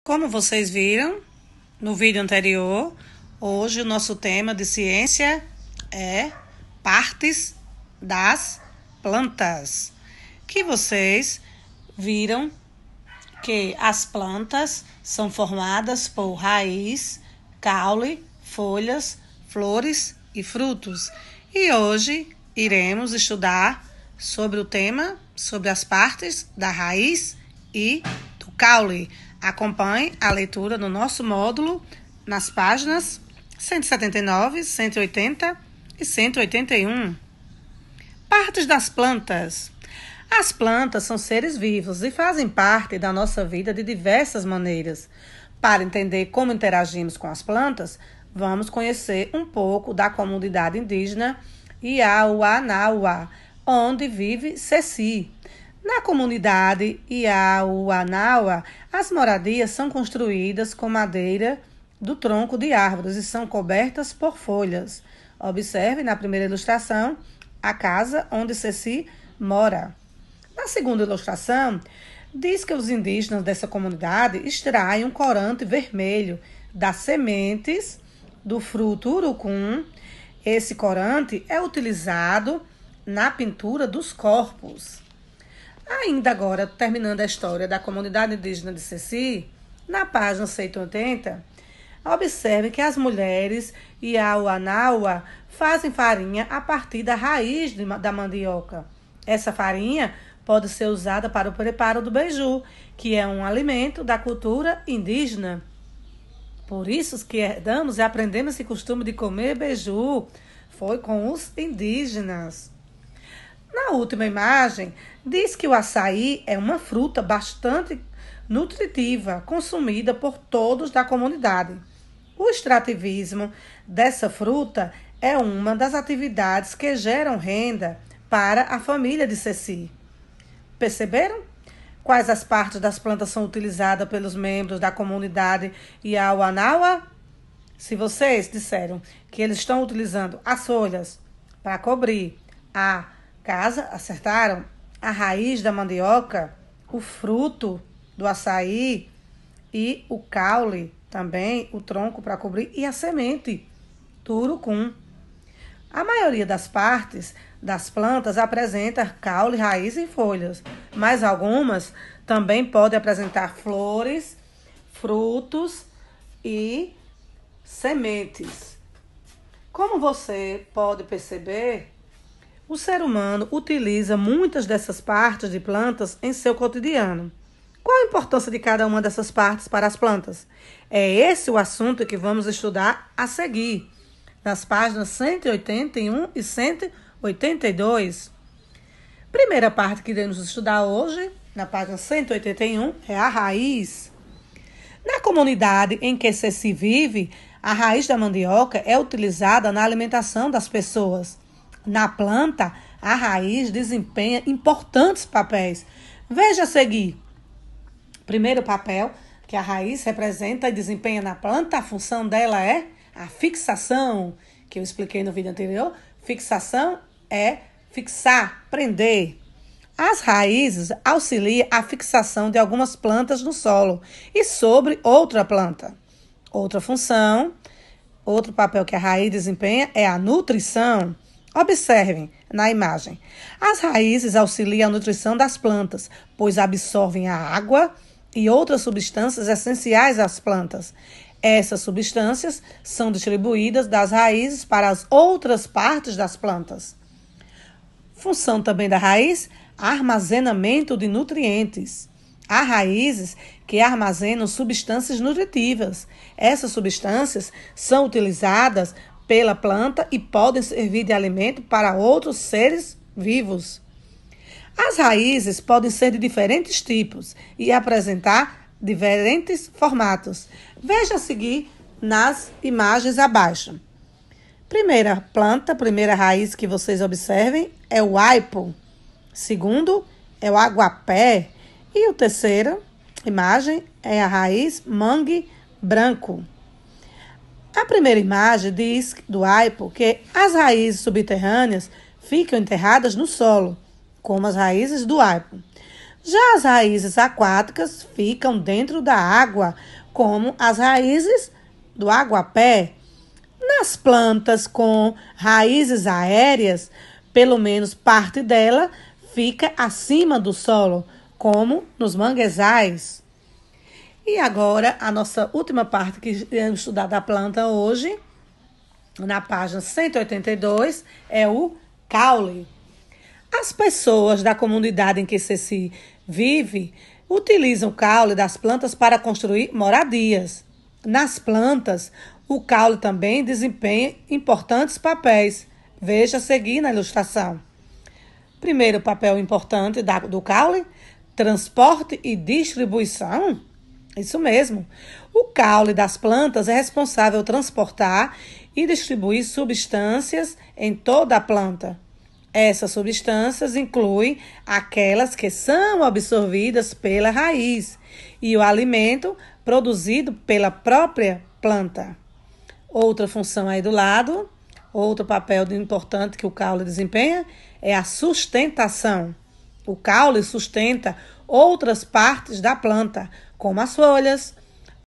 Como vocês viram no vídeo anterior, hoje o nosso tema de ciência é partes das plantas. Que vocês viram que as plantas são formadas por raiz, caule, folhas, flores e frutos. E hoje iremos estudar sobre o tema, sobre as partes da raiz e do caule. Acompanhe a leitura no nosso módulo nas páginas 179, 180 e 181. Partes das plantas. As plantas são seres vivos e fazem parte da nossa vida de diversas maneiras. Para entender como interagimos com as plantas, vamos conhecer um pouco da comunidade indígena Iauanaua, onde vive Ceci. Na comunidade Iauanaua, as moradias são construídas com madeira do tronco de árvores e são cobertas por folhas. Observe na primeira ilustração a casa onde Ceci mora. Na segunda ilustração, diz que os indígenas dessa comunidade extraem um corante vermelho das sementes do fruto urucum. Esse corante é utilizado na pintura dos corpos. Ainda agora, terminando a história da comunidade indígena de Ceci, na página 180, observe que as mulheres Iauanaua fazem farinha a partir da raiz da mandioca. Essa farinha pode ser usada para o preparo do beiju, que é um alimento da cultura indígena. Por isso que herdamos e aprendemos esse costume de comer beiju. Foi com os indígenas. Na última imagem, diz que o açaí é uma fruta bastante nutritiva, consumida por todos da comunidade. O extrativismo dessa fruta é uma das atividades que geram renda para a família de Ceci. Perceberam? Quais as partes das plantas são utilizadas pelos membros da comunidade Iauanaua? Se vocês disseram que eles estão utilizando as folhas para cobrir a casa, acertaram? A raiz da mandioca, o fruto do açaí e o caule, também o tronco para cobrir, e a semente do urucum. A maioria das partes das plantas apresenta caule, raiz e folhas, mas algumas também podem apresentar flores, frutos e sementes. Como você pode perceber, o ser humano utiliza muitas dessas partes de plantas em seu cotidiano. Qual a importância de cada uma dessas partes para as plantas? É esse o assunto que vamos estudar a seguir, nas páginas 181 e 182. Primeira parte que iremos estudar hoje, na página 181, é a raiz. Na comunidade em que Ceci vive, a raiz da mandioca é utilizada na alimentação das pessoas. Na planta, a raiz desempenha importantes papéis. Veja a seguir. Primeiro papel que a raiz representa e desempenha na planta, a função dela é a fixação, que eu expliquei no vídeo anterior. Fixação é fixar, prender. As raízes auxiliam a fixação de algumas plantas no solo e sobre outra planta. Outra função, outro papel que a raiz desempenha é a nutrição. Observem na imagem. As raízes auxiliam a nutrição das plantas, pois absorvem a água e outras substâncias essenciais às plantas. Essas substâncias são distribuídas das raízes para as outras partes das plantas. Função também da raiz, armazenamento de nutrientes. Há raízes que armazenam substâncias nutritivas. Essas substâncias são utilizadas pela planta e podem servir de alimento para outros seres vivos. As raízes podem ser de diferentes tipos e apresentar diferentes formatos. Veja a seguir nas imagens abaixo. Primeira planta, primeira raiz que vocês observem é o aipo. Segundo é o aguapé. E a terceira imagem é a raiz mangue branco. A primeira imagem diz do aipo que as raízes subterrâneas ficam enterradas no solo, como as raízes do aipo. Já as raízes aquáticas ficam dentro da água, como as raízes do aguapé. Nas plantas com raízes aéreas, pelo menos parte dela fica acima do solo, como nos manguezais. E agora, a nossa última parte que iremos estudar da planta hoje, na página 182, é o caule. As pessoas da comunidade em que se vive utilizam o caule das plantas para construir moradias. Nas plantas, o caule também desempenha importantes papéis. Veja a seguir na ilustração. Primeiro papel importante do caule, transporte e distribuição. Isso mesmo. O caule das plantas é responsável por transportar e distribuir substâncias em toda a planta. Essas substâncias incluem aquelas que são absorvidas pela raiz e o alimento produzido pela própria planta. Outra função aí do lado, outro papel importante que o caule desempenha é a sustentação. O caule sustenta outras partes da planta, como as folhas,